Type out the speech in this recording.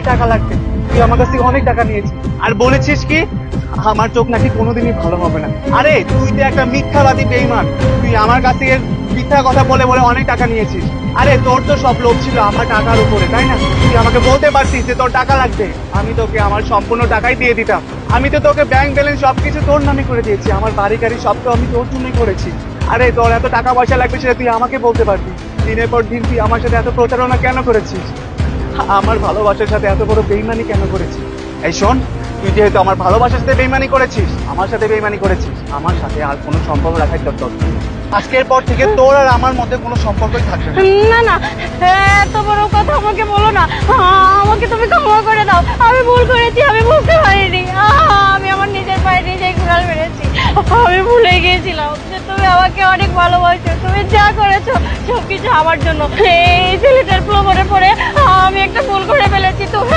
টাকা লাগবে, তুই আমার কাছ থেকে অনেক টাকা নিয়েছিস আর বলেছিস কি আমার চোখ নাকি কোনোদিনই ভালো হবে না। আরে তুই তো একটা মিথ্যাবাদী বেঈমান, তুই আমার কাছ থেকে মিথ্যা কথা বলে বলে অনেক টাকা নিয়েছিস। আরে তোর তো সব লোভ ছিল আমার টাকার উপরে, তাই না? তুই আমাকে বলতে পারতিস যে তোর টাকা লাগবে, আমি তোকে আমার সম্পূর্ণ টাকাই দিয়ে দিতাম। আমি তো তোকে ব্যাংক ব্যালেন্স সবকিছু তোর নামে করে দিয়েছি, আমার বাড়ি গাড়ি সব তো আমি তোর জন্যই করেছি। আরে তোর এত টাকা পয়সা লাগবে সেটা তুই আমাকে বলতে পারবি। দিনের পর দিন তুই আমার সাথে এত প্রতারণা কেন করেছিস? আমার ভালোবাসার সাথে এত বড় বেইমানি কেন করেছিস? এই শোন, তুই যেহেতু আমার ভালোবাসার সাথে বেইমানি করেছিস, আমার সাথে বেইমানি করেছিস, আমার সাথে আর কোনো সম্পর্ক রাখাই তোর দরকার নেই। আজকের পর থেকে তোর আর আমার মধ্যে কোনো সম্পর্কই থাকবে না। না না, এত বড় কথা আমাকে বলো না। আমাকে তুমি ক্ষমা করে দাও, আমি ভুল করেছি, আমি বুঝতে পারিনি। আমি আমার নিজের পায়ে নিজেই কুড়াল মেরেছি। আমি ভুলে গিয়েছিলাম যে তুমি আমাকে অনেক ভালোবাসো, তুমি যা করেছো সবকিছু আমার জন্য। এই ছেলেটার প্রলোভনে পড়ে আমি একটা ভুল করে ফেলেছি। তুমি